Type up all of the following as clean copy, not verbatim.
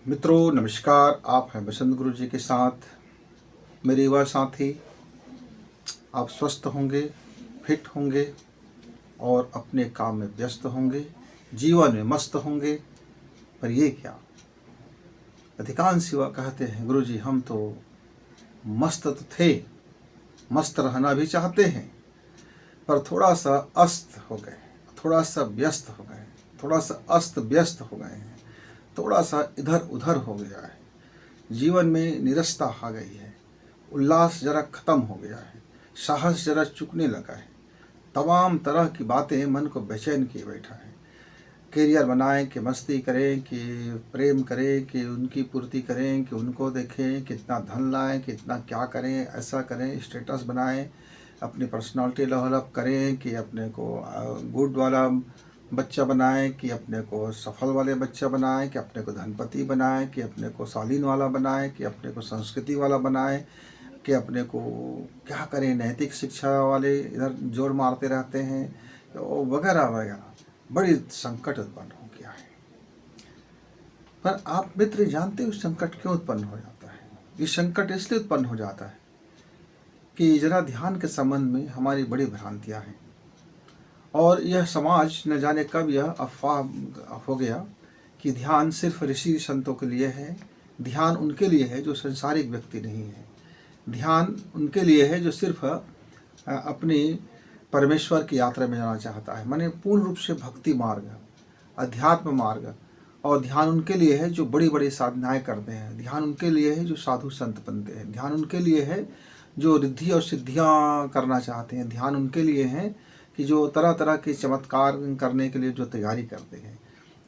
मित्रों नमस्कार। आप हैं बसंत गुरु जी के साथ। मेरे युवा साथी, आप स्वस्थ होंगे, फिट होंगे और अपने काम में व्यस्त होंगे, जीवन में मस्त होंगे। पर ये क्या, अधिकांश युवा कहते हैं गुरु जी हम तो मस्त तो थे, मस्त रहना भी चाहते हैं, पर थोड़ा सा अस्त हो गए, थोड़ा सा व्यस्त हो गए, थोड़ा सा अस्त व्यस्त हो गए हैं, थोड़ा सा इधर उधर हो गया है, जीवन में निरस्ता आ गई है, उल्लास जरा खत्म हो गया है, साहस जरा चुकने लगा है, तमाम तरह की बातें मन को बेचैन किए बैठा है। करियर बनाएं कि मस्ती करें, कि प्रेम करें, कि उनकी पूर्ति करें, कि उनको देखें, कितना धन लाएं, कितना क्या करें, ऐसा करें, स्टेटस बनाएं, अपनी पर्सनालिटी डेवलप करें, कि अपने को गुड वाला बच्चा बनाएं, कि अपने को सफल वाले बच्चा बनाएं, कि अपने को धनपति बनाएं, कि अपने को शालीन वाला बनाएं, कि अपने को संस्कृति वाला बनाएं, कि अपने को क्या करें, नैतिक शिक्षा वाले इधर जोर मारते रहते हैं वगैरह वगैरह। बड़ी संकट उत्पन्न हो गया है। पर आप मित्र जानते हो संकट क्यों उत्पन्न हो जाता है? ये संकट इसलिए उत्पन्न हो जाता है कि जरा ध्यान के संबंध में हमारी बड़ी भ्रांतियां हैं, और यह समाज न जाने कब यह अफवाह हो गया कि ध्यान सिर्फ ऋषि संतों के लिए है, ध्यान उनके लिए है जो संसारिक व्यक्ति नहीं है, ध्यान उनके लिए है जो सिर्फ अपनी परमेश्वर की यात्रा में जाना चाहता है, माने पूर्ण रूप से भक्ति मार्ग, अध्यात्म मार्ग। और ध्यान उनके लिए है जो बड़ी बड़ी साधनाएं करते हैं, ध्यान उनके लिए है जो साधु संत बनते हैं, ध्यान उनके लिए है जो रिद्धि और सिद्धियां करना चाहते हैं, ध्यान उनके लिए है कि जो तरह तरह के चमत्कार करने के लिए जो तैयारी करते हैं।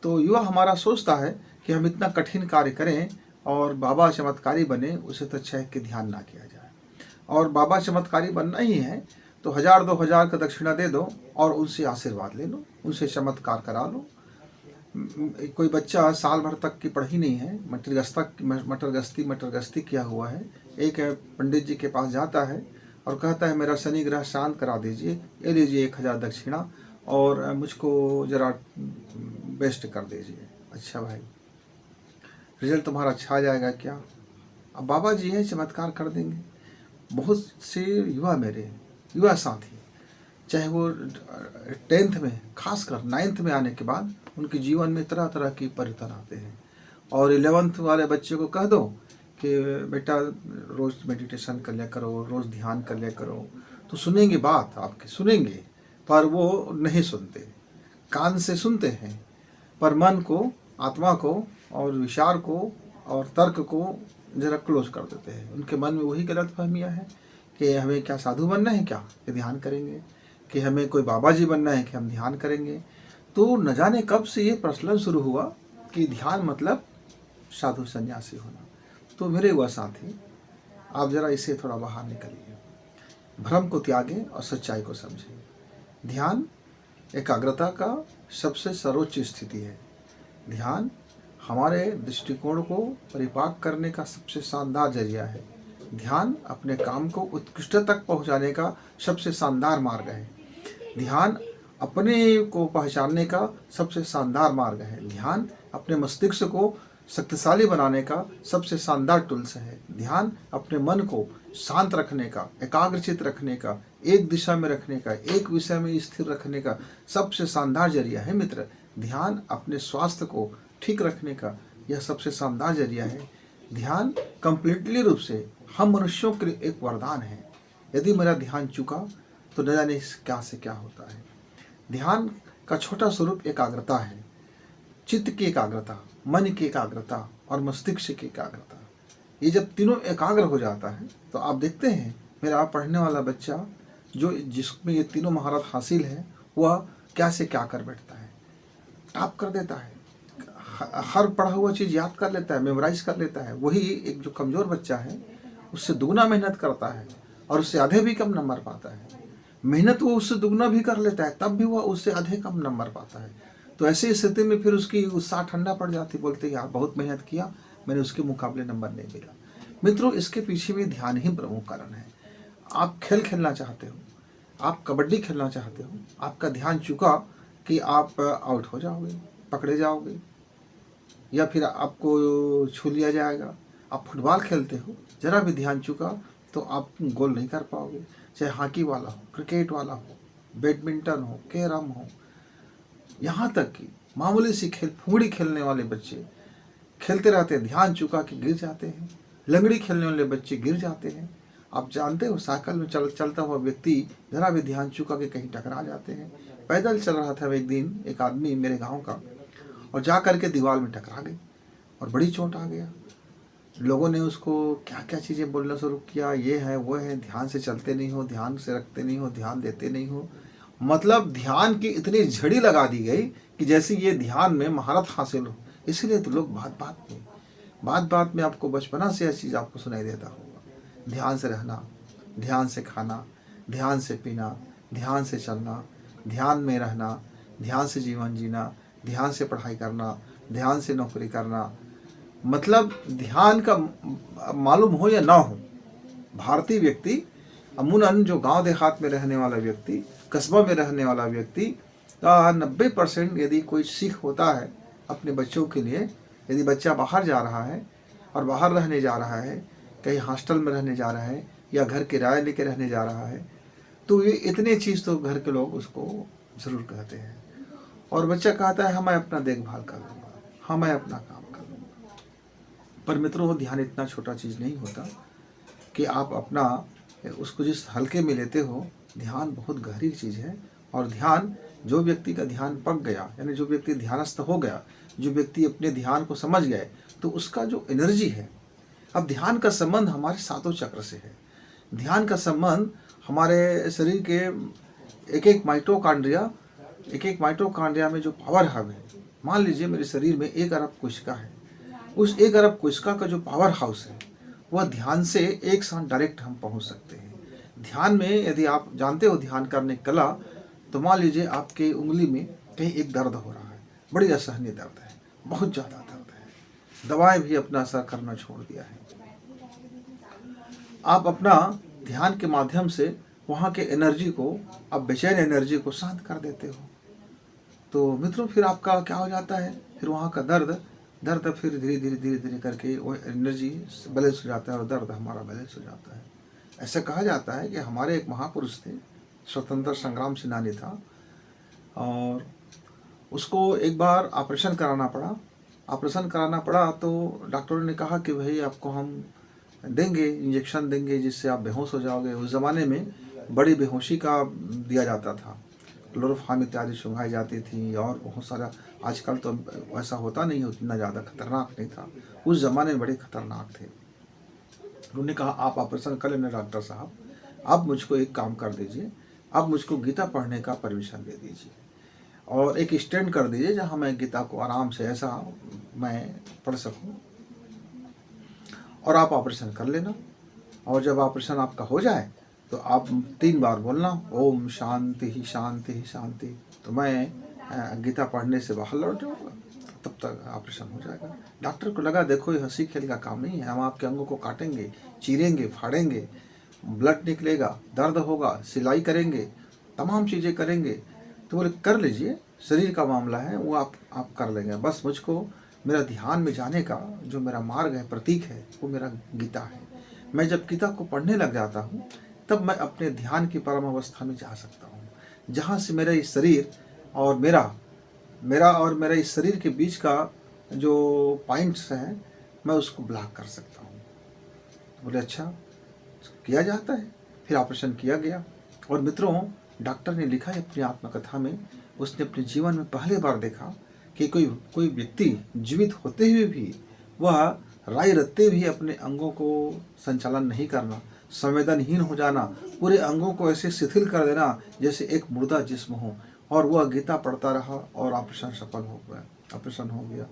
तो युवा हमारा सोचता है कि हम इतना कठिन कार्य करें और बाबा चमत्कारी बने, उसे तो अच्छा है कि ध्यान ना किया जाए। और बाबा चमत्कारी बनना ही है तो 1000-2000 का दक्षिणा दे दो और उनसे आशीर्वाद ले लो, उनसे चमत्कार करा लो। कोई बच्चा साल भर तक की पढ़ी नहीं है, मटर गश्ती किया हुआ है, एक पंडित जी के पास जाता है और कहता है मेरा शनि ग्रह शांत करा दीजिए, ये लीजिए 1000 दक्षिणा और मुझको ज़रा बेस्ट कर दीजिए। अच्छा भाई, रिजल्ट तुम्हारा अच्छा आ जाएगा क्या? अब बाबा जी हैं, चमत्कार कर देंगे। बहुत से युवा, मेरे युवा साथी, चाहे वो 10th में, खासकर 9th में आने के बाद उनके जीवन में तरह तरह की परिवर्तन आते हैं। और 11th वाले बच्चे को कह दो कि बेटा रोज़ मेडिटेशन कर लिया करो, रोज़ ध्यान कर लिया करो, तो सुनेंगे, बात आपकी सुनेंगे, पर वो नहीं सुनते। कान से सुनते हैं पर मन को, आत्मा को और विचार को और तर्क को जरा क्लोज कर देते हैं। उनके मन में वही गलत फहमियाँ हैं कि हमें क्या साधु बनना है क्या कि ध्यान करेंगे, कि हमें कोई बाबा जी बनना है कि हम ध्यान करेंगे। तो न जाने कब से ये प्रचलन शुरू हुआ कि ध्यान मतलब साधु सन्यासी होना। तो मेरे युवा साथी, आप जरा इससे थोड़ा बाहर निकलिए, भ्रम को त्यागें और सच्चाई को समझें। ध्यान एकाग्रता का सबसे सर्वोच्च स्थिति है। ध्यान हमारे दृष्टिकोण को परिपाक करने का सबसे शानदार जरिया है। ध्यान अपने काम को उत्कृष्ट तक पहुंचाने का सबसे शानदार मार्ग है। ध्यान अपने को पहचानने का सबसे शानदार मार्ग है। ध्यान अपने मस्तिष्क को शक्तिशाली बनाने का सबसे शानदार टूल्स है। ध्यान अपने मन को शांत रखने का, एकाग्रचित रखने का, एक दिशा में रखने का, एक विषय में स्थिर रखने का सबसे शानदार जरिया है मित्र। ध्यान अपने स्वास्थ्य को ठीक रखने का यह सबसे शानदार जरिया है। ध्यान कंप्लीटली रूप से हम मनुष्यों के लिए एक वरदान है। यदि मेरा ध्यान चुका तो न जाने क्या से क्या होता है। ध्यान का छोटा स्वरूप एकाग्रता है। चित्त की एकाग्रता, मन की एकाग्रता और मस्तिष्क की एकाग्रता, ये जब तीनों एकाग्र हो जाता है तो आप देखते हैं मेरा पढ़ने वाला बच्चा जो जिसमें ये तीनों महारत हासिल है, वह क्या से क्या कर बैठता है, टॉप कर देता है, हर पढ़ा हुआ चीज़ याद कर लेता है, मेमोराइज कर लेता है। वही एक जो कमज़ोर बच्चा है उससे दुगना मेहनत करता है और उससे आधे भी कम नंबर पाता है। मेहनत वो उससे दुगना भी कर लेता है, तब भी वह उससे आधे कम नंबर पाता है। तो ऐसी स्थिति में फिर उसकी उत्साह ठंडा पड़ जाती, बोलते यार बहुत मेहनत किया, मैंने उसके मुकाबले नंबर नहीं मिला। मित्रों, इसके पीछे भी ध्यान ही प्रमुख कारण है। आप खेल खेलना चाहते हो, आप कबड्डी खेलना चाहते हो, आपका ध्यान चुका कि आप आउट हो जाओगे, पकड़े जाओगे, या फिर आपको छू लिया जाएगा। आप फुटबॉल खेलते हो, ज़रा भी ध्यान चूका तो आप गोल नहीं कर पाओगे। चाहे हॉकी वाला हो, क्रिकेट वाला हो, बैडमिंटन हो, कैरम हो, यहाँ तक कि मामूली सी फुंगड़ी खेलने वाले बच्चे खेलते रहते हैं, ध्यान चुका के गिर जाते हैं। लंगड़ी खेलने वाले बच्चे गिर जाते हैं। आप जानते हो, साइकिल में चलता हुआ व्यक्ति जरा भी ध्यान चुका के कहीं टकरा जाते हैं। पैदल चल रहा था एक दिन एक आदमी मेरे गांव का, और जा करके दीवार में टकरा गई और बड़ी चोट आ गया। लोगों ने उसको क्या क्या चीज़ें बोलना शुरू किया, ये है वो है, ध्यान से चलते नहीं हो, ध्यान से रखते नहीं हो, ध्यान देते नहीं हो। मतलब ध्यान की इतनी झड़ी लगा दी गई कि जैसे ये ध्यान में महारत हासिल हो। इसलिए तो लोग बात बात में आपको बचपना से यह चीज़ आपको सुनाई देता होगा। ध्यान से रहना, ध्यान से खाना, ध्यान से पीना, ध्यान से चलना, ध्यान में रहना, ध्यान से जीवन जीना, ध्यान से पढ़ाई करना, ध्यान से नौकरी करना। मतलब ध्यान का मालूम हो या ना हो, भारतीय व्यक्ति अमूमन जो गांव देहात में रहने वाला व्यक्ति, कस्बा में रहने वाला व्यक्ति का 90% यदि कोई सीख होता है अपने बच्चों के लिए, यदि बच्चा बाहर जा रहा है और बाहर रहने जा रहा है, कहीं हॉस्टल में रहने जा रहा है या घर किराया लेके रहने जा रहा है, तो ये इतने चीज़ तो घर के लोग उसको ज़रूर कहते हैं। और बच्चा कहता है, हाँ मैं अपना देखभाल कर लूँगा, हाँ मैं अपना काम कर लूँगा। पर मित्रों, ध्यान इतना छोटा चीज़ नहीं होता कि आप अपना उसको जिस हल्के में लेते हो। ध्यान बहुत गहरी चीज़ है। और ध्यान, जो व्यक्ति का ध्यान पक गया, यानी जो व्यक्ति ध्यानस्थ हो गया, जो व्यक्ति अपने ध्यान को समझ गए, तो उसका जो एनर्जी है। अब ध्यान का संबंध हमारे सातों चक्र से है। ध्यान का संबंध हमारे शरीर के एक एक माइटोकॉन्ड्रिया में जो पावर हब है। मान लीजिए मेरे शरीर में 1 अरब कोशिका है। उस 1 अरब कोशिका का जो पावर हाउस है, वह ध्यान से एक साथ डायरेक्ट हम पहुंच सकते हैं। ध्यान में यदि आप जानते हो ध्यान करने की कला, तो मान लीजिए आपके उंगली में कहीं एक दर्द हो रहा है, बड़ी असहनीय दर्द है, बहुत ज़्यादा दर्द है, दवाएं भी अपना असर करना छोड़ दिया है। आप अपना ध्यान के माध्यम से वहाँ के एनर्जी को, आप बेचैन एनर्जी को शांत कर देते हो। तो मित्रों, फिर आपका क्या हो जाता है, फिर वहाँ का दर्द फिर धीरे धीरे करके वो एनर्जी बैलेंस हो जाता है और दर्द हमारा बैलेंस हो जाता है। ऐसा कहा जाता है कि हमारे एक महापुरुष थे, स्वतंत्र संग्राम सेनानी था, और उसको एक बार ऑपरेशन कराना पड़ा। तो डॉक्टरों ने कहा कि भाई आपको हम देंगे, इंजेक्शन देंगे जिससे आप बेहोश हो जाओगे। उस ज़माने में बड़ी बेहोशी का दिया जाता था, क्लोरोफॉर्म इत्यादि सुंघाई जाती थी और बहुत सारा। आजकल तो वैसा होता नहीं, उतना ज़्यादा खतरनाक नहीं था, उस ज़माने में बड़े खतरनाक थे। उन्होंने कहा आप ऑपरेशन कर लेना डॉक्टर साहब, आप मुझको एक काम कर दीजिए, आप मुझको गीता पढ़ने का परमिशन दे दीजिए और एक स्टैंड कर दीजिए जहाँ मैं गीता को आराम से ऐसा मैं पढ़ सकूँ, और आप ऑपरेशन कर लेना। और जब ऑपरेशन आपका हो जाए तो आप 3 बार बोलना, ओम शांति ही शांति ही शांति। तो मैं गीता पढ़ने से बाहर लौट जाऊँगा, तब तक ऑपरेशन हो जाएगा। डॉक्टर को लगा देखो ये हंसी खेल का काम नहीं है, हम आपके अंगों को काटेंगे, चीरेंगे, फाड़ेंगे, ब्लड निकलेगा, दर्द होगा, सिलाई करेंगे, तमाम चीज़ें करेंगे। तो बोले कर लीजिए, शरीर का मामला है वो आप कर लेंगे, बस मुझको मेरा ध्यान में जाने का जो मेरा मार्ग है, प्रतीक है, वो मेरा गीता है। मैं जब गीता को पढ़ने लग जाता हूँ तब मैं अपने ध्यान की परम अवस्था में जा सकता हूँ, जहाँ से मेरा इस शरीर और मेरा इस शरीर के बीच का जो पॉइंट्स हैं मैं उसको ब्लॉक कर सकता हूँ। बोले अच्छा, किया जाता है। फिर ऑपरेशन किया गया। और मित्रों, डॉक्टर ने लिखा है अपनी आत्मकथा में, उसने अपने जीवन में पहली बार देखा कि कोई व्यक्ति जीवित होते हुए भी वह राय रत्ते भी अपने अंगों को संचालन नहीं करना, संवेदनहीन हो जाना, पूरे अंगों को ऐसे शिथिल कर देना जैसे एक मुर्दा जिस्म हो। और वह गीता पढ़ता रहा और ऑपरेशन सफल हो गया, ऑपरेशन हो गया।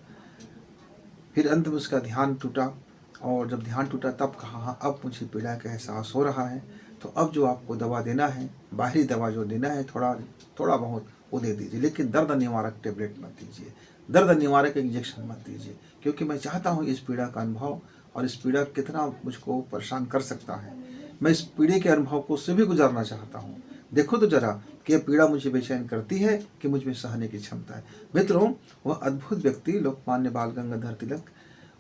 फिर अंत में उसका ध्यान टूटा, और जब ध्यान टूटा तब कहा हाँ अब मुझे पीड़ा का एहसास हो रहा है, तो अब जो आपको दवा देना है, बाहरी दवा जो देना है थोड़ा बहुत वो दे दीजिए, लेकिन दर्द निवारक टेबलेट मत दीजिए, दर्द निवारक इंजेक्शन मत दीजिए, क्योंकि मैं चाहता हूँ इस पीड़ा का अनुभव, और इस पीड़ा कितना मुझको परेशान कर सकता है, मैं इस पीड़े के अनुभव को से भी गुजरना चाहता हूँ। देखो तो जरा कि यह पीड़ा मुझे बेचैन करती है कि मुझ में सहने की क्षमता है। मित्रों, वह अद्भुत व्यक्ति लोकमान्य बाल गंगाधर तिलक,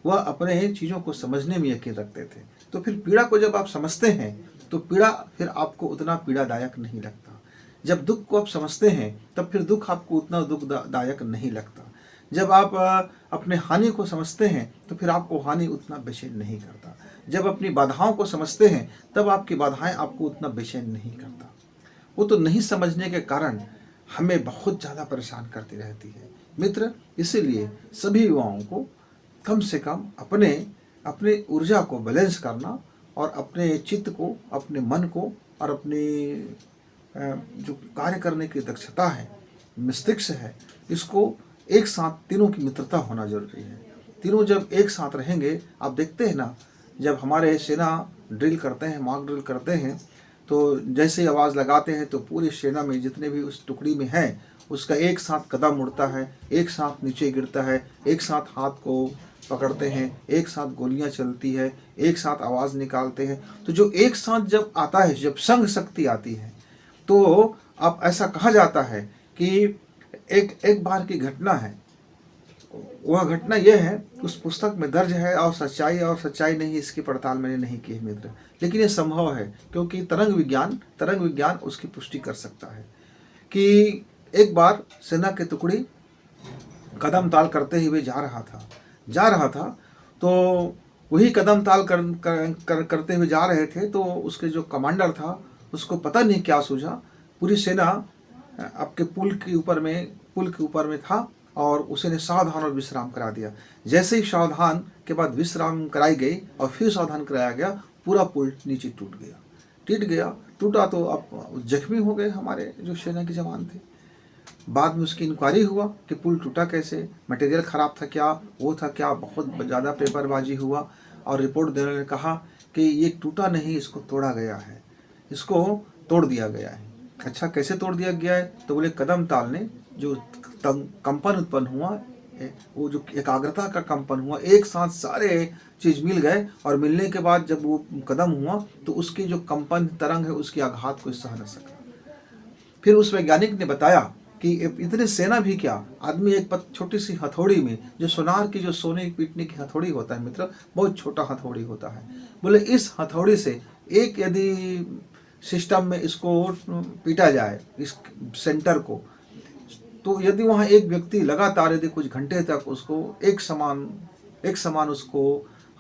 वह अपने चीज़ों को समझने में यकीन रखते थे। तो फिर पीड़ा को जब आप समझते हैं तो पीड़ा फिर आपको उतना पीड़ादायक नहीं लगता। जब दुख को आप समझते हैं तब फिर दुख आपको उतना दुखदायक नहीं लगता। जब आप अपने हानि को समझते हैं तो फिर आपको हानि उतना बेचैन नहीं करता। जब अपनी बाधाओं को समझते हैं तब आपकी बाधाएं आपको उतना बेचैन नहीं करता। वो तो नहीं समझने के कारण हमें बहुत ज़्यादा परेशान करती रहती है। मित्र, इसीलिए सभी युवाओं को कम से कम अपने ऊर्जा को बैलेंस करना और अपने चित्त को, अपने मन को और अपने जो कार्य करने की दक्षता है, मस्तिष्क है, इसको एक साथ तीनों की मित्रता होना जरूरी है। तीनों जब एक साथ रहेंगे, आप देखते हैं ना, जब हमारे सेना ड्रिल करते हैं, मॉक ड्रिल करते हैं, तो जैसे ही आवाज़ लगाते हैं तो पूरी सेना में जितने भी उस टुकड़ी में हैं उसका एक साथ कदम उड़ता है, एक साथ नीचे गिरता है, एक साथ हाथ को पकड़ते हैं, एक साथ गोलियां चलती है, एक साथ आवाज़ निकालते हैं। तो जो एक साथ जब आता है, जब संघ शक्ति आती है, तो अब ऐसा कहा जाता है कि एक बार की घटना है। वह घटना यह है, उस पुस्तक में दर्ज है, और सच्चाई नहीं इसकी पड़ताल मैंने नहीं की है मित्र, लेकिन ये संभव है क्योंकि तरंग विज्ञान उसकी पुष्टि कर सकता है कि एक बार सेना की टुकड़ी कदम ताल करते हुए जा रहा था। तो वही कदम ताल करते हुए जा रहे थे, तो उसके जो कमांडर था उसको पता नहीं क्या सूझा, पूरी सेना आपके पुल के ऊपर में था और उसने सावधान और विश्राम करा दिया। जैसे ही सावधान के बाद विश्राम कराई गई और फिर सावधान कराया गया, पूरा पुल नीचे टूटा तो अब जख्मी हो गए हमारे जो सेना के जवान थे। बाद में उसकी इंक्वायरी हुआ कि पुल टूटा कैसे, मटेरियल ख़राब था क्या, वो था क्या, बहुत ज़्यादा पेपरबाजी हुआ और रिपोर्ट देने ने कहा कि ये टूटा नहीं, इसको तोड़ा गया है, इसको तोड़ दिया गया है। अच्छा, कैसे तोड़ दिया गया है? तो बोले कदम ताल ने जो कंपन उत्पन्न हुआ, वो जो एकाग्रता का कंपन हुआ, एक साथ सारे चीज़ मिल गए और मिलने के बाद जब वो कदम हुआ तो उसकी जो कंपन तरंग है उसकी आघात को सह न सका। फिर उस वैज्ञानिक ने बताया कि इतने सेना भी क्या, आदमी एक छोटी सी हथौड़ी में, जो सोनार की जो सोने पीटने की हथौड़ी होता है मित्र, बहुत छोटा हथौड़ी होता है, बोले इस हथौड़ी से एक यदि सिस्टम में इसको पीटा जाए, इस सेंटर को, तो यदि वहाँ एक व्यक्ति लगातार यदि कुछ घंटे तक उसको एक समान उसको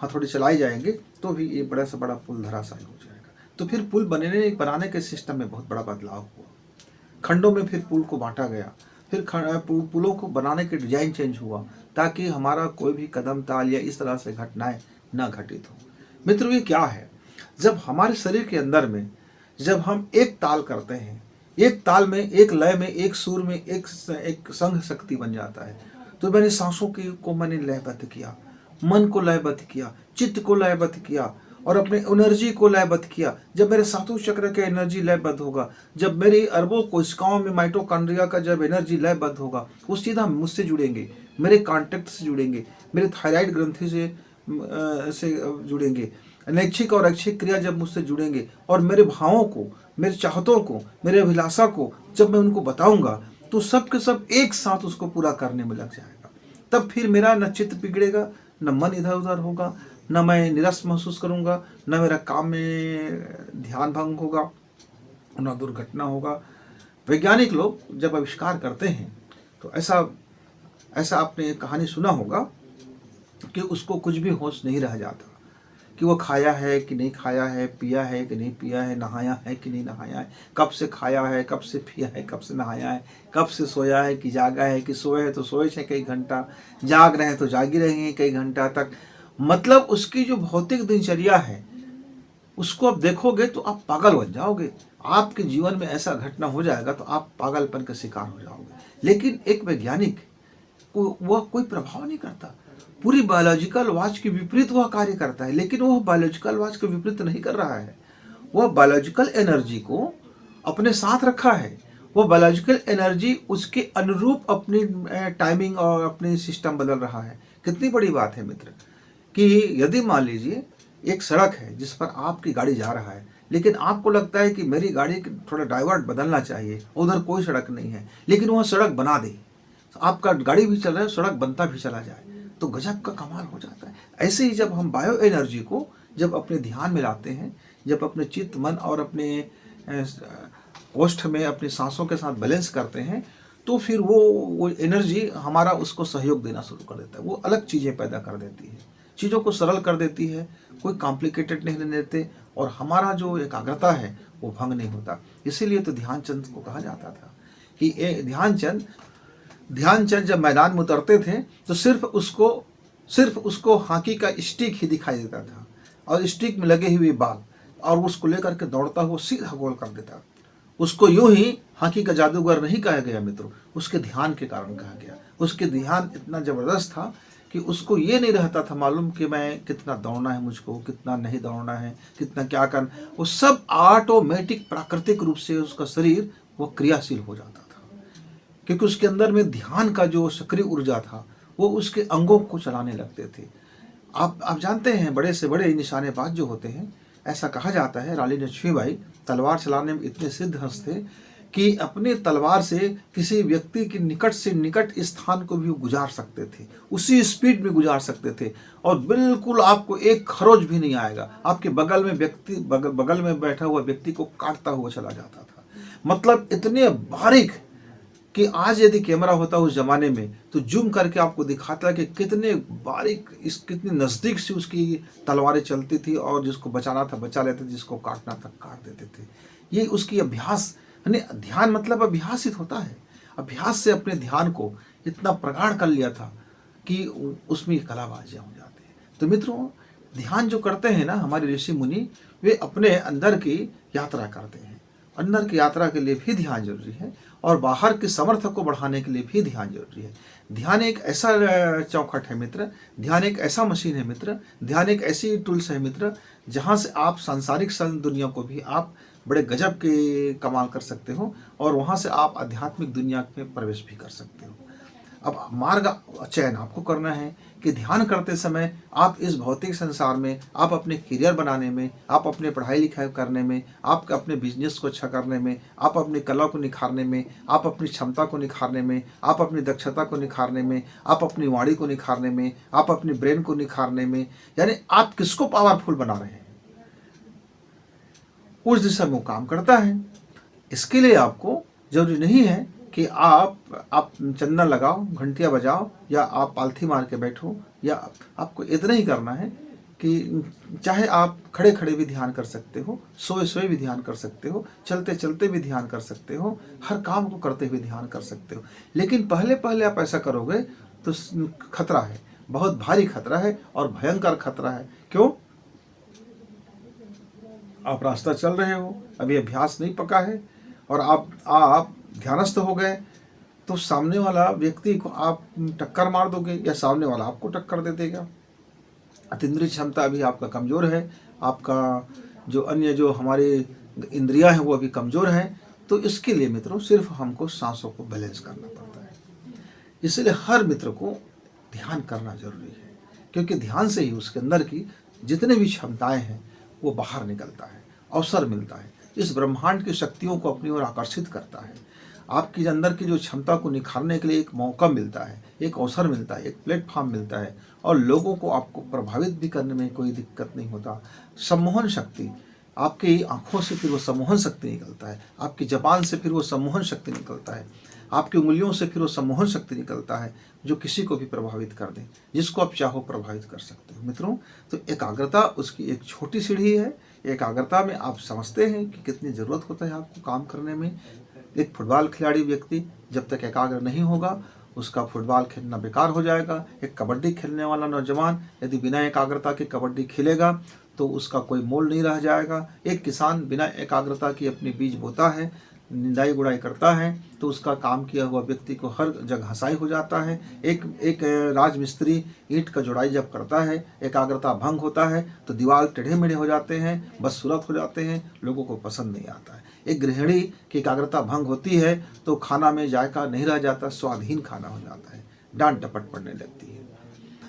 हथौड़ी चलाई जाएंगे तो भी ये बड़ा से बड़ा पुल धराशायी हो जाएगा। तो फिर पुल बनाने के सिस्टम में बहुत बड़ा बदलाव हुआ। खंडों में फिर पुल को बांटा गया, फिर पुलों को बनाने के डिजाइन चेंज हुआ ताकि हमारा कोई भी कदम ताल या इस तरह से घटनाएं न घटित हो। मित्रों, ये क्या है? जब हमारे शरीर के अंदर में जब हम एक ताल करते हैं, एक ताल में, एक लय में, एक सुर में एक संघ शक्ति बन जाता है। तो मैंने सांसों को मैंने लयबद्ध किया, मन को लयबद्ध किया, चित्त को लयबद्ध किया और अपने एनर्जी को लयबद्ध किया। जब मेरे सातों चक्र के एनर्जी लयबद्ध होगा, जब मेरी अरबों कोशिकाओं में माइटोकॉन्ड्रिया का जब एनर्जी लयबद्ध होगा, वो सीधा मुझसे जुड़ेंगे, मेरे कॉन्टेक्ट से जुड़ेंगे, मेरे थायराइड ग्रंथि से जुड़ेंगे, नैच्छिक और ऐच्छिक क्रिया जब मुझसे जुड़ेंगे और मेरे भावों को, मेरे चाहतों को, मेरे अभिलाषा को जब मैं उनको बताऊंगा तो सब के सब एक साथ उसको पूरा करने में लग जाएगा। तब फिर मेरा न चित्त बिगड़ेगा, न मन इधर उधर होगा, न मैं निराश महसूस करूंगा, न मेरा काम में ध्यान भंग होगा, न दुर्घटना होगा। वैज्ञानिक लोग जब आविष्कार करते हैं तो ऐसा आपने कहानी सुना होगा कि उसको कुछ भी होश नहीं रह जाता कि वो खाया है कि नहीं खाया है, पिया है कि नहीं पिया है, नहाया है कि नहीं नहाया है, कब से खाया है, कब से पिया है, कब से नहाया है, कब से सोया है कि जागा है, कि सोए है तो सोए छे कई घंटा, जाग रहे हैं तो जागी रहे हैं कई घंटा तक। मतलब उसकी जो भौतिक दिनचर्या है उसको आप देखोगे तो आप पागल बन जाओगे। आपके जीवन में ऐसा घटना हो जाएगा तो आप पागलपन का शिकार हो जाओगे। लेकिन एक वैज्ञानिक को वह कोई प्रभाव नहीं करता, पूरी बायोलॉजिकल वॉच के विपरीत वह कार्य करता है। लेकिन वह बायोलॉजिकल वॉच के विपरीत नहीं कर रहा है, वह बायोलॉजिकल एनर्जी को अपने साथ रखा है, वह बायोलॉजिकल एनर्जी उसके अनुरूप अपनी टाइमिंग और अपनी सिस्टम बदल रहा है। कितनी बड़ी बात है मित्र कि यदि मान लीजिए एक सड़क है जिस पर आपकी गाड़ी जा रहा है, लेकिन आपको लगता है कि मेरी गाड़ी थोड़ा डाइवर्ट बदलना चाहिए, उधर कोई सड़क नहीं है, लेकिन वह सड़क बना दे, आपका गाड़ी भी चल रहा है, सड़क बनता भी चला जाए, तो गजब का कमाल हो जाता है। ऐसे ही जब हम बायो एनर्जी को जब अपने ध्यान में लाते हैं, जब अपने चित्त मन और अपने कोष्ठ में अपनी सांसों के साथ बैलेंस करते हैं, तो फिर वो एनर्जी हमारा उसको सहयोग देना शुरू कर देता है। वो अलग चीज़ें पैदा कर देती है, चीज़ों को सरल कर देती है, कोई कॉम्प्लिकेटेड नहीं रहने देते, और हमारा जो एकाग्रता है वो भंग नहीं होता। इसीलिए तो ध्यानचंद को कहा जाता था कि ध्यानचंद जब मैदान में उतरते थे तो सिर्फ उसको हॉकी का स्टिक ही दिखाई देता था, और स्टिक में लगे हुए बाल, और उसको लेकर के दौड़ता हुआ सीधा गोल कर देता। उसको यूं ही हॉकी का जादूगर नहीं कहा गया मित्रों, उसके ध्यान के कारण कहा गया। उसके ध्यान इतना ज़बरदस्त था कि उसको ये नहीं रहता था मालूम कि मैं कितना दौड़ना है, मुझको कितना नहीं दौड़ना है, कितना क्या करना, वो सब ऑटोमेटिक प्राकृतिक रूप से उसका शरीर वो क्रियाशील हो जाता था, क्योंकि उसके अंदर में ध्यान का जो सक्रिय ऊर्जा था वो उसके अंगों को चलाने लगते थे। आप जानते हैं, बड़े से बड़े निशानेबाज जो होते हैं, ऐसा कहा जाता है रानी लक्ष्मीबाई तलवार चलाने में इतने सिद्धहस्त थे कि अपने तलवार से किसी व्यक्ति के निकट से निकट स्थान को भी गुजार सकते थे, उसी स्पीड में गुजार सकते थे, और बिल्कुल आपको एक खरोच भी नहीं आएगा। आपके बगल में बगल में बैठा हुआ व्यक्ति को काटता हुआ चला जाता था। मतलब इतने बारीक कि आज यदि कैमरा होता उस जमाने में तो जूम करके आपको दिखाता कि कितने बारीक, कितनी नज़दीक से उसकी तलवारें चलती थी, और जिसको बचाना था बचा लेते थे, जिसको काटना था काट देते थे। ये उसकी अभ्यास, यानी ध्यान मतलब अभ्यासित होता है। अभ्यास से अपने ध्यान को इतना प्रगाढ़ कर लिया था कि उसमें कलाबाजियाँ हो जाती हैं। तो मित्रों, ध्यान जो करते हैं ना हमारे ऋषि मुनि, वे अपने अंदर की यात्रा करते हैं। अंदर की यात्रा के लिए भी ध्यान जरूरी है, और बाहर के सामर्थ्य को बढ़ाने के लिए भी ध्यान जरूरी है। ध्यान एक ऐसा चौखट है मित्र, ध्यान एक ऐसा मशीन है मित्र, ध्यान एक ऐसी टूल्स है मित्र, जहाँ से आप सांसारिक दुनिया को भी आप बड़े गजब के कमाल कर सकते हो, और वहाँ से आप आध्यात्मिक दुनिया में प्रवेश भी कर सकते हो। अब मार्ग चयन आपको करना है कि ध्यान करते समय आप इस भौतिक संसार में, आप अपने करियर बनाने में, आप अपने पढ़ाई लिखाई करने में, आप अपने बिजनेस को अच्छा करने में, आप अपनी कला को निखारने में, आप अपनी क्षमता को निखारने में, आप अपनी दक्षता को निखारने में, आप अपनी वाणी को निखारने में, आप अपनी ब्रेन को निखारने में, यानी आप किसको पावरफुल बना रहे हैं, उस दिशा में वो काम करता है। इसके लिए आपको जरूरी नहीं है कि आप चंदन लगाओ, घंटियाँ बजाओ, या आप पालथी मार के बैठो, या आपको इतना ही करना है कि चाहे आप खड़े खड़े भी ध्यान कर सकते हो, सोए सोए भी ध्यान कर सकते हो, चलते चलते भी ध्यान कर सकते हो, हर काम को करते हुए ध्यान कर सकते हो। लेकिन पहले पहले आप ऐसा करोगे तो खतरा है, बहुत भारी खतरा है, और भयंकर खतरा है। क्यों? आप रास्ता चल रहे हो, अभी अभ्यास नहीं पका है, और आप ध्यानस्थ हो गए, तो सामने वाला व्यक्ति को आप टक्कर मार दोगे, या सामने वाला आपको टक्कर दे देगा। अतीन्द्रिय क्षमता अभी आपका कमज़ोर है, आपका जो अन्य जो हमारे इंद्रियां हैं वो अभी कमज़ोर हैं। तो इसके लिए मित्रों सिर्फ हमको सांसों को बैलेंस करना पड़ता है। इसलिए हर मित्र को ध्यान करना जरूरी है, क्योंकि ध्यान से ही उसके अंदर की जितने भी क्षमताएं हैं वो बाहर निकलता है, अवसर मिलता है, इस ब्रह्मांड की शक्तियों को अपनी ओर आकर्षित करता है। आपकी अंदर की जो क्षमता को निखारने के लिए एक मौका मिलता है, एक अवसर मिलता है, एक प्लेटफॉर्म मिलता है, और लोगों को आपको प्रभावित भी करने में कोई दिक्कत नहीं होता। सम्मोहन शक्ति, आपकी आंखों से फिर वो सम्मोहन शक्ति निकलता है, आपकी जबान से फिर वो सम्मोहन शक्ति निकलता है, आपकी उंगलियों से फिर वो सम्मोहन शक्ति निकलता है, जो किसी को भी प्रभावित कर दे, जिसको आप चाहो प्रभावित कर सकते हो। मित्रों, तो एकाग्रता उसकी एक छोटी सीढ़ी है। एकाग्रता में आप समझते हैं कि कितनी ज़रूरत होता है आपको काम करने में। एक फुटबॉल खिलाड़ी व्यक्ति जब तक एकाग्र नहीं होगा, उसका फुटबॉल खेलना बेकार हो जाएगा। एक कबड्डी खेलने वाला नौजवान यदि बिना एकाग्रता के कबड्डी खेलेगा तो उसका कोई मोल नहीं रह जाएगा। एक किसान बिना एकाग्रता की अपनी बीज बोता है, निंदाई गुड़ाई करता है, तो उसका काम किया हुआ व्यक्ति को हर जगह हंसाई हो जाता है। एक राजमिस्त्री ईंट का जोड़ाई जब करता है, एकाग्रता भंग होता है तो दीवार टेढ़े मेढ़े हो जाते हैं, बदसूरत हो जाते हैं, लोगों को पसंद नहीं आता है। एक गृहिणी की एकाग्रता भंग होती है तो खाना में जायका नहीं रह जाता, स्वादहीन खाना हो जाता है, डांट डपट पड़ने लगती है।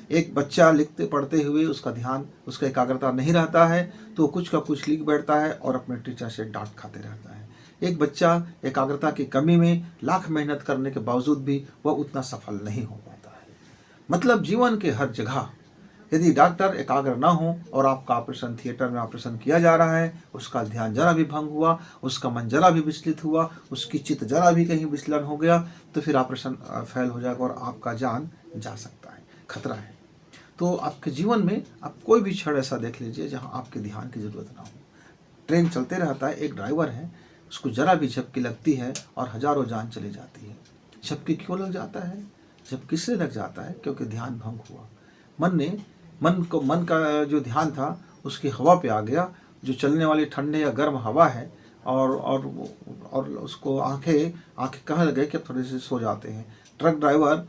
एक बच्चा लिखते पढ़ते हुए उसका ध्यान, उसका एकाग्रता नहीं रहता है तो कुछ का कुछ लिख बैठता है और अपने टीचर से डांट खाते रहता है। एक बच्चा एकाग्रता की कमी में लाख मेहनत करने के बावजूद भी वह उतना सफल नहीं हो पाता है। मतलब जीवन के हर जगह यदि डॉक्टर एकाग्र ना हो और आपका ऑपरेशन थिएटर में ऑपरेशन किया जा रहा है, उसका ध्यान जरा भी भंग हुआ, उसका मन जरा भी विचलित हुआ, उसकी चित्त जरा भी कहीं विचलन हो गया तो फिर ऑपरेशन फेल हो जाएगा और आपका जान जा सकता है, खतरा है। तो आपके जीवन में आप कोई भी क्षण ऐसा देख लीजिए जहाँ आपके ध्यान की ज़रूरत ना हो। ट्रेन चलते रहता है, एक ड्राइवर है, उसको जरा भी झपकी लगती है और हजारों जान चली जाती है। झपकी क्यों लग जाता है? झपकी इसलिए लग जाता है क्योंकि ध्यान भंग हुआ। मन का जो ध्यान था उसकी हवा पे आ गया, जो चलने वाली ठंडे या गर्म हवा है, और उसको आंखें कहने लगे कि अब थोड़े से सो जाते हैं। ट्रक ड्राइवर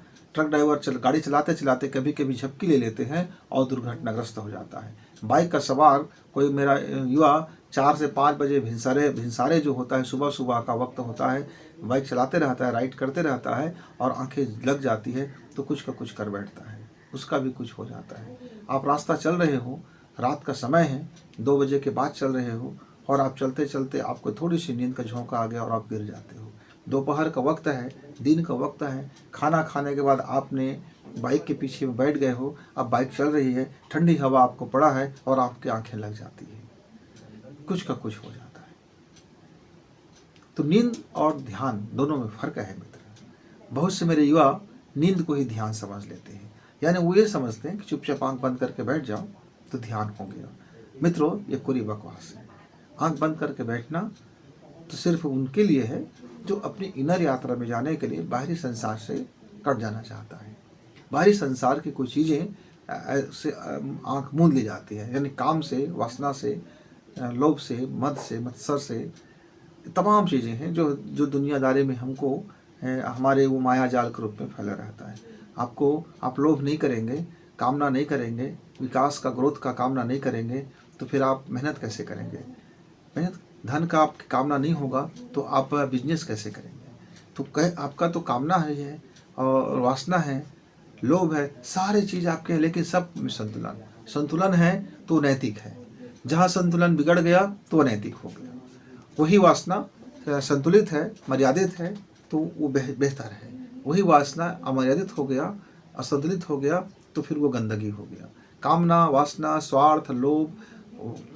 गाड़ी चलाते चलाते कभी कभी झपकी ले लेते हैं और दुर्घटनाग्रस्त हो जाता है। बाइक का सवार कोई मेरा युवा 4 से 5 बजे भिनसारे जो होता है, सुबह सुबह का वक्त होता है, बाइक चलाते रहता है, राइड करते रहता है और आंखें लग जाती है तो कुछ का कुछ कर बैठता है, उसका भी कुछ हो जाता है। आप रास्ता चल रहे हो, रात का समय है, 2 बजे के बाद चल रहे हो और आप चलते चलते आपको थोड़ी सी नींद का झोंका आ गया और आप गिर जाते हो। दोपहर का वक्त है, दिन का वक्त है, खाना खाने के बाद आपने बाइक के पीछे में बैठ गए हो, अब बाइक चल रही है, ठंडी हवा आपको पड़ा है और आपकी आंखें लग जाती है, कुछ का कुछ हो जाता है। तो नींद और ध्यान दोनों में फर्क है मित्र। बहुत से मेरे युवा नींद को ही ध्यान समझ लेते हैं, यानी वो ये समझते हैं कि चुपचाप आंख बंद करके बैठ जाओ तो ध्यान हो गया। मित्रों, ये पूरी बकवास है। आंख बंद करके बैठना तो सिर्फ उनके लिए है जो अपनी इनर यात्रा में जाने के लिए बाहरी संसार से कट जाना चाहता है। बाहरी संसार की कुछ चीज़ें से आंख मूंद ली जाती है, यानी काम से, वासना से, लोभ से, मद से, मत्सर से, तमाम चीज़ें हैं जो दुनियादारी में हमको हमारे वो माया जाल के रूप में फैला रहता है। आप लोभ नहीं करेंगे, कामना नहीं करेंगे, विकास का, ग्रोथ का कामना नहीं करेंगे तो फिर आप मेहनत कैसे करेंगे? धन का आपकी कामना नहीं होगा तो आप बिजनेस कैसे करेंगे? तो आपका तो कामना है और वासना है, लोभ है, सारे चीज़ आपके हैं, लेकिन सब में संतुलन है तो नैतिक है। जहाँ संतुलन बिगड़ गया तो अनैतिक हो गया। वही वासना संतुलित है, मर्यादित है तो वो बेहतर है। वही वासना अमर्यादित हो गया, असंतुलित हो गया तो फिर वो गंदगी हो गया। कामना, वासना, स्वार्थ, लोभ,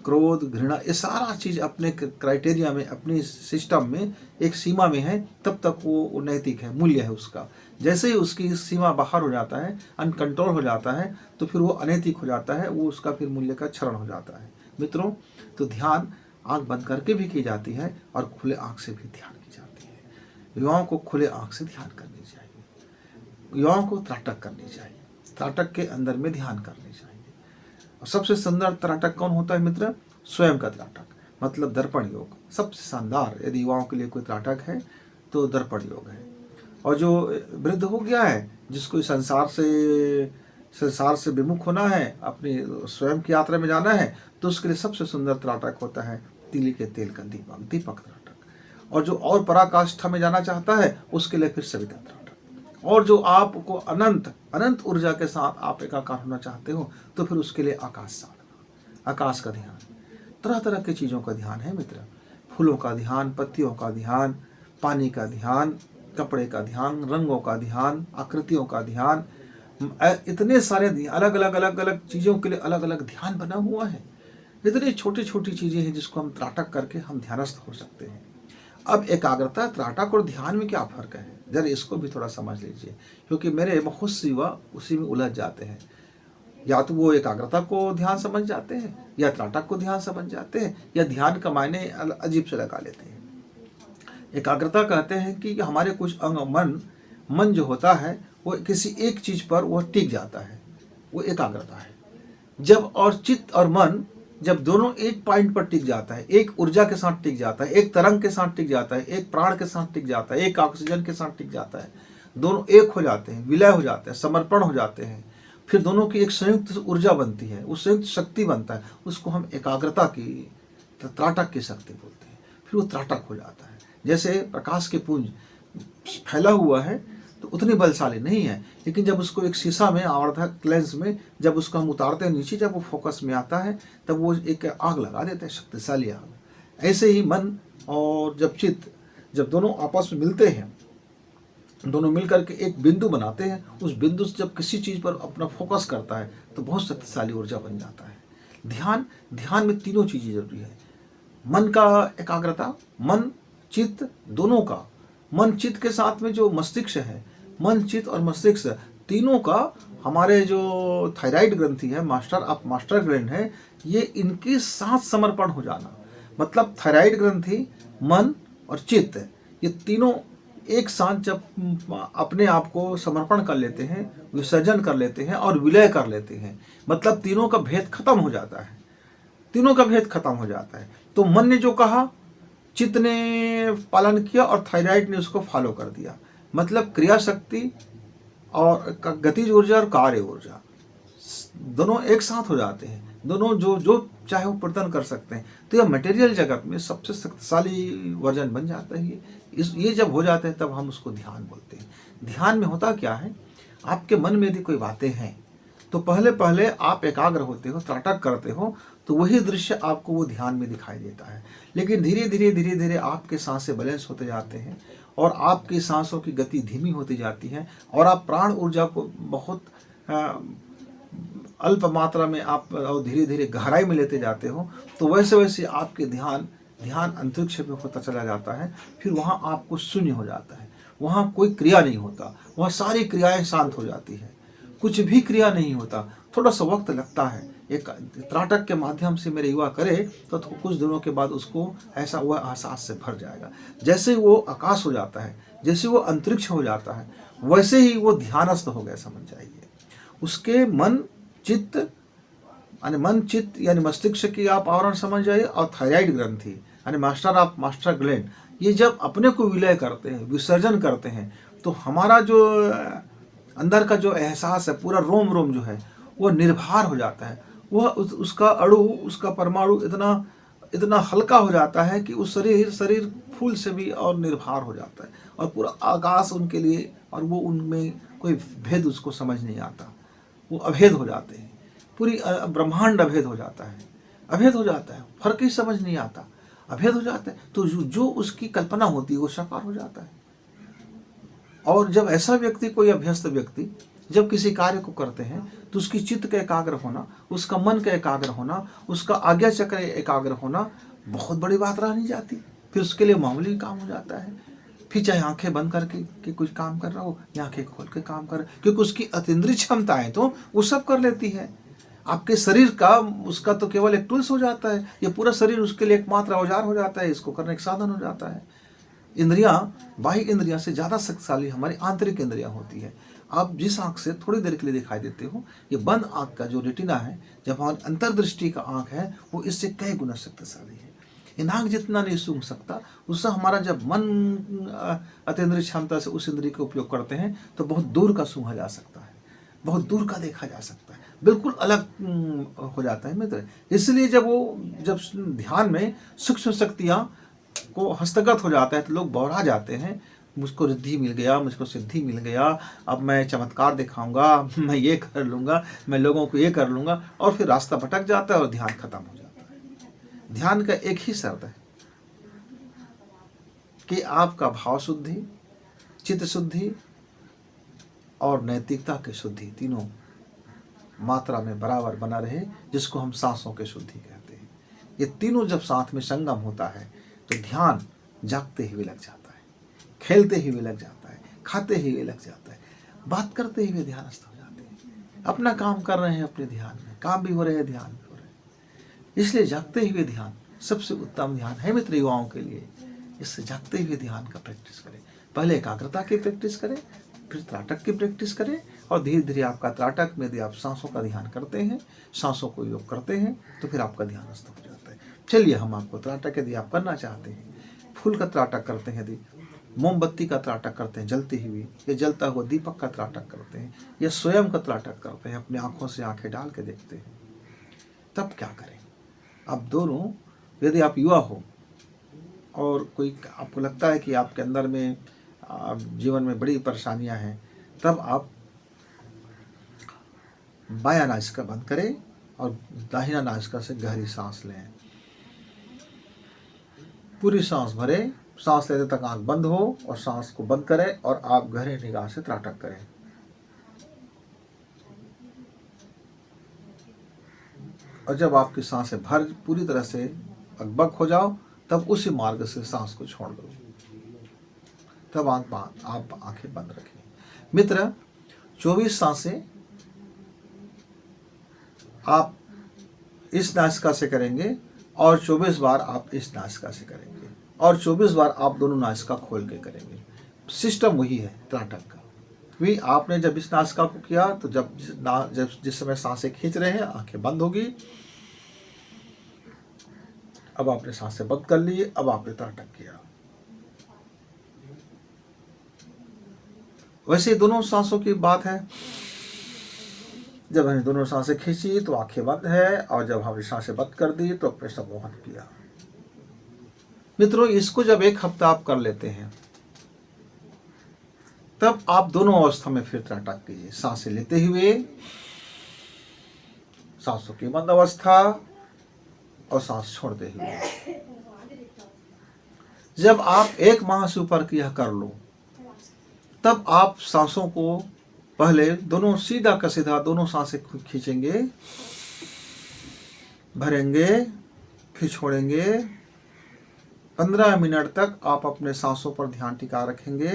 क्रोध, घृणा, ये सारा चीज़ अपने क्राइटेरिया में, अपनी सिस्टम में एक सीमा में है, तब तक वो नैतिक है, मूल्य है उसका। जैसे ही उसकी सीमा बाहर हो जाता है, अनकंट्रोल हो जाता है तो फिर वो अनैतिक हो जाता है, वो उसका फिर मूल्य का क्षरण हो जाता है। मित्रों, तो ध्यान आंख बंद करके भी की जाती है और खुले आंख से भी ध्यान की जाती है। युवाओं को खुले आंख से ध्यान करनी चाहिए, युवाओं को त्राटक करनी चाहिए, त्राटक के अंदर में ध्यान करनी चाहिए। और सबसे सुंदर त्राटक कौन होता है मित्र? स्वयं का त्राटक, मतलब दर्पण योग। सबसे शानदार यदि युवाओं के लिए कोई त्राटक है तो दर्पण योग है। और जो वृद्ध हो गया है, जिसको संसार से विमुख होना है, अपनी स्वयं की यात्रा में जाना है, तो उसके लिए सबसे सुंदर त्राटक होता है तीली के तेल का दीपक त्राटक। और जो और पराकाष्ठा में जाना चाहता है उसके लिए फिर सविता त्राटक। और जो आपको अनंत ऊर्जा के साथ आप एकाकार होना चाहते हो तो फिर उसके लिए आकाश साधना, आकाश का ध्यान, तरह तरह की चीज़ों का ध्यान है मित्र। फूलों का ध्यान, पत्तियों का ध्यान, पानी का ध्यान, कपड़े का ध्यान, रंगों का ध्यान, आकृतियों का ध्यान, इतने सारे अलग अलग चीज़ों के लिए अलग अलग ध्यान बना हुआ है। इतनी छोटी छोटी चीज़ें हैं जिसको हम त्राटक करके हम ध्यानस्थ हो सकते हैं। अब एकाग्रता, त्राटक और ध्यान में क्या फ़र्क है, जरा इसको भी थोड़ा समझ लीजिए, क्योंकि मेरे बहुत से युवा उसी में उलझ जाते हैं। या तो वो एकाग्रता को ध्यान समझ जाते हैं, या त्राटक को ध्यान समझ जाते हैं, या ध्यान का मायने अजीब से लगा लेते हैं। एकाग्रता कहते हैं कि हमारे कुछ अंग, मन जो होता है वो किसी एक चीज़ पर वो टिक जाता है, वो एकाग्रता है। जब और चित्त और मन जब दोनों एक पॉइंट पर टिक जाता है, एक ऊर्जा के साथ टिक जाता है, एक तरंग के साथ टिक जाता है, एक प्राण के साथ टिक जाता है, एक ऑक्सीजन के साथ टिक जाता है, दोनों एक हो जाते हैं, विलय हो जाते हैं, समर्पण हो जाते हैं, फिर दोनों की एक संयुक्त ऊर्जा बनती है, उस संयुक्त शक्ति बनता है, उसको हम एकाग्रता की, त्राटक की शक्ति बोलते हैं। फिर वो त्राटक हो जाता है। जैसे प्रकाश के पुंज फैला हुआ है तो उतनी बलशाली नहीं है। लेकिन जब उसको एक शीशा में, आवर्धक लेंस में जब उसको हम उतारते हैं नीचे, जब वो फोकस में आता है तब वो एक आग लगा देता है, शक्तिशाली आग। ऐसे ही मन और जब चित्त, जब दोनों आपस में मिलते हैं, दोनों मिल करके एक बिंदु बनाते हैं, उस बिंदु से जब किसी चीज़ पर अपना फोकस करता है तो बहुत शक्तिशाली ऊर्जा बन जाता है। ध्यान में तीनों चीज़ें जरूरी है। मन का एकाग्रता, मन चित्त दोनों का। मन चित्त के साथ में जो मस्तिष्क है, मन चित्त और मस्तिष्क तीनों का, हमारे जो थायराइड ग्रंथि है, मास्टर ग्रैंड है, ये इनके साथ समर्पण हो जाना। मतलब थायराइड ग्रंथि, मन और चित्त, ये तीनों एक साथ जब अपने आप को समर्पण कर लेते हैं, विसर्जन कर लेते हैं और विलय कर लेते हैं, मतलब तीनों का भेद खत्म हो जाता है। तीनों का भेद खत्म हो जाता है। तो मन ने जो कहा, चित्त ने पालन किया और थायराइड ने उसको फॉलो कर दिया। मतलब क्रिया शक्ति और गतिज ऊर्जा और कार्य ऊर्जा दोनों एक साथ हो जाते हैं। दोनों जो जो चाहे वो प्रदान कर सकते हैं। तो यह मटेरियल जगत में सबसे शक्तिशाली वर्जन बन जाता है। ये जब हो जाता है तब हम उसको ध्यान बोलते हैं। ध्यान में होता क्या है, आपके मन में यदि कोई बातें हैं तो पहले पहले आप एकाग्र होते हो, त्राटक करते हो, तो वही दृश्य आपको वो ध्यान में दिखाई देता है। लेकिन धीरे धीरे आपके सांसें बैलेंस होते जाते हैं और आपकी सांसों की गति धीमी होती जाती है और आप प्राण ऊर्जा को बहुत अल्प मात्रा में आप धीरे धीरे गहराई में लेते जाते हो। तो वैसे वैसे आपके ध्यान अंतरिक्ष में होता चला जाता है। फिर वहाँ आपको शून्य हो जाता है, वहाँ कोई क्रिया नहीं होता, वहाँ सारी क्रियाएं शांत हो जाती है, कुछ भी क्रिया नहीं होता। थोड़ा सा वक्त लगता है, एक त्राटक के माध्यम से मेरे युवा करे तो कुछ दिनों के बाद उसको ऐसा वह एहसास से भर जाएगा। जैसे वो आकाश हो जाता है, जैसे वो अंतरिक्ष हो जाता है, वैसे ही वो ध्यानस्थ हो गया समझ जाइए। उसके मन चित्त यानी मस्तिष्क की आप आवरण समझ जाइए और थायराइड ग्रंथि यानी मास्टर ग्लैंड, ये जब अपने को विलय करते हैं, विसर्जन करते हैं, तो हमारा जो अंदर का जो एहसास है, पूरा रोम रोम जो है वो निर्भर हो जाता है। वह उसका अणु, उसका परमाणु इतना हल्का हो जाता है कि उस शरीर फूल से भी और निर्भर हो जाता है और पूरा आकाश उनके लिए, और वो उनमें कोई भेद उसको समझ नहीं आता, वो अभेद हो जाते हैं। पूरी ब्रह्मांड अभेद हो जाता है, फर्क ही समझ नहीं आता, अभेद हो जाता है। तो जो उसकी कल्पना होती है वो साकार हो जाता है। और जब ऐसा व्यक्ति, कोई अभ्यस्त व्यक्ति जब किसी कार्य को करते हैं तो उसकी चित्त का एकाग्र होना, उसका मन का एकाग्र होना, उसका आज्ञा चक्र एकाग्र होना बहुत बड़ी बात रह नहीं जाती। फिर उसके लिए मामूली काम हो जाता है। फिर चाहे आंखें बंद करके कि कुछ काम कर रहा हो या आंखें खोल के काम कर, क्योंकि उसकी अतीन्द्रिय क्षमताएं तो वो सब कर लेती है। आपके शरीर का, उसका तो केवल एक टूल्स हो जाता है, ये पूरा शरीर उसके लिए एकमात्र औजार हो जाता है, इसको करने का साधन हो जाता है। इंद्रियां, बाह्य इंद्रियां से ज़्यादा शक्तिशाली हमारी आंतरिक इंद्रियां होती है। आप जिस आंख से थोड़ी देर के लिए दिखाई देते हो, ये बंद आंख का जो रेटिना है, जब हमारी अंतर्दृष्टि का आंख है, वो इससे कई गुना शक्तिशाली है। ये नाक जितना नहीं सूंघ सकता, उससे हमारा जब मन अतीन्द्रिय क्षमता से उस इंद्रिय का उपयोग करते हैं तो बहुत दूर का सूंघा जा सकता है, बहुत दूर का देखा जा सकता है, बिल्कुल अलग हो जाता है मित्र। इसलिए जब ध्यान में सूक्ष्म शक्तियाँ को हस्तगत हो जाता है तो लोग बौरा जाते हैं, मुझको रिद्धि मिल गया, मुझको सिद्धि मिल गया, अब मैं चमत्कार दिखाऊंगा, मैं ये कर लूँगा, मैं लोगों को ये कर लूँगा, और फिर रास्ता भटक जाता है और ध्यान खत्म हो जाता है। ध्यान का एक ही शर्त है कि आपका भाव शुद्धि, चित्त शुद्धि और नैतिकता की शुद्धि तीनों मात्रा में बराबर बना रहे, जिसको हम सांसों की शुद्धि कहते हैं। ये तीनों जब साथ में संगम होता है तो ध्यान जागते हुए लग जाता है, खेलते हुए लग जाता है, खाते हुए लग जाता है, बात करते हुए ध्यानस्थ हो जाते हैं, अपना काम कर रहे हैं अपने ध्यान में, काम भी हो रहे हैं, ध्यान भी हो रहे हैं। इसलिए जागते हुए ध्यान सबसे उत्तम ध्यान है मित्र युवाओं के लिए। इससे जागते हुए ध्यान का प्रैक्टिस करें। पहले एकाग्रता की प्रैक्टिस करें, फिर त्राटक की प्रैक्टिस करें, और धीरे धीरे आपका त्राटक में यदि आप सांसों का ध्यान करते हैं, सांसों को योग करते हैं, तो फिर आपका ध्यानस्थ हो जाता है। चलिए हम आपको त्राटक यदि आप करना चाहते हैं, फूल का त्राटक करते हैं, यदि मोमबत्ती का त्राटक करते हैं जलती हुई, या जलता हुआ दीपक का त्राटक करते हैं, या स्वयं का त्राटक करते हैं, अपनी आंखों से आंखें डाल के देखते हैं, तब क्या करें? अब दोनों, यदि आप युवा हो और कोई आपको लगता है कि आपके अंदर में जीवन में बड़ी परेशानियां हैं, तब आप बायां नासिका बंद करें और दाहिना नासिका से गहरी सांस लें। पूरी सांस भरें, सांस लेते तक आंख बंद हो और सांस को बंद करें और आप गहरी निगाह से त्राटक करें। और जब आपकी सांसें भर पूरी तरह से अकबक हो जाओ, तब उसी मार्ग से सांस को छोड़ दो। तब आप आंखें बंद रखें। मित्र, 24 सांसें आप इस नासिका से करेंगे और 24 बार आप इस नासिका से करेंगे और 24 बार आप दोनों नासिका खोल के करेंगे। सिस्टम वही है त्राटक का। भी आपने जब इस नासिका को किया तो जब जिस समय सांसें खींच रहे हैं, आंखें बंद होगी। अब आपने सांसें बंद कर ली, अब आपने त्राटक किया। वैसे दोनों सांसों की बात है। जब हमने दोनों सांसें खींची तो आंखें बंद है और जब हमने सांसें बंद कर दी तो अपने सम्मोहन किया। मित्रों, इसको जब 1 हफ्ता आप कर लेते हैं, तब आप दोनों अवस्था में फिर त्राटक कीजिए। सांसें लेते हुए, सांसों की बंद अवस्था और सांस छोड़ते हुए। जब आप 1 माह से ऊपर की यह कर लो, तब आप सांसों को पहले दोनों सीधा का सीधा दोनों सांसें खींचेंगे, भरेंगे, फिर छोड़ेंगे। 15 मिनट तक आप अपने सांसों पर ध्यान टिका रखेंगे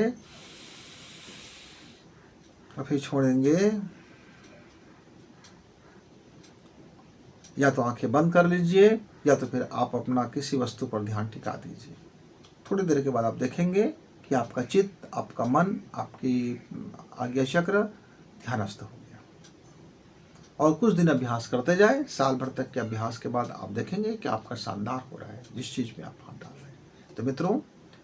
और फिर छोड़ेंगे। या तो आंखें बंद कर लीजिए या तो फिर आप अपना किसी वस्तु पर ध्यान टिका दीजिए। थोड़ी देर के बाद आप देखेंगे कि आपका चित्त, आपका मन, आपकी आज्ञा चक्र ध्यानस्थ हो गया। और कुछ दिन अभ्यास करते जाए। साल भर तक के अभ्यास के बाद आप देखेंगे कि आपका शानदार हो रहा है जिस चीज़ में आप हाथ डाल रहे हैं। तो मित्रों,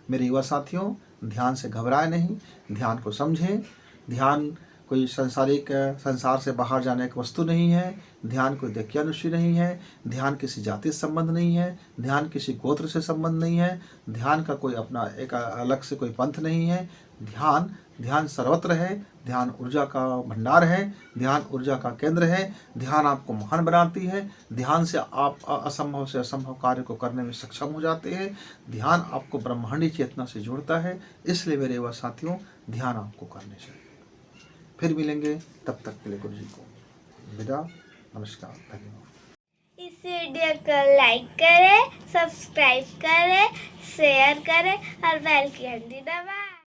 मेरे युवा साथियों, ध्यान से घबराए नहीं, ध्यान को समझें। ध्यान कोई संसार से बाहर जाने की वस्तु नहीं है। ध्यान कोई दक्यानुषी नहीं है। ध्यान किसी जाति से संबंध नहीं है। ध्यान किसी गोत्र से संबंध नहीं है। ध्यान का कोई अपना एक अलग से कोई पंथ नहीं है। ध्यान सर्वत्र है। ध्यान ऊर्जा का भंडार है। ध्यान ऊर्जा का केंद्र है। ध्यान आपको महान बनाती है। ध्यान से आप असंभव से असंभव कार्य को करने में सक्षम हो जाते हैं। ध्यान आपको ब्रह्मांडी चेतना से जोड़ता है। इसलिए मेरे युवा साथियों, ध्यान आपको करने चाहिए। फिर मिलेंगे, तब तक के लिए गुरु जी को विदा। नमस्कार, धन्यवाद। इस वीडियो को लाइक करें, सब्सक्राइब करें, शेयर करें और बेल की घंटी दबाएं।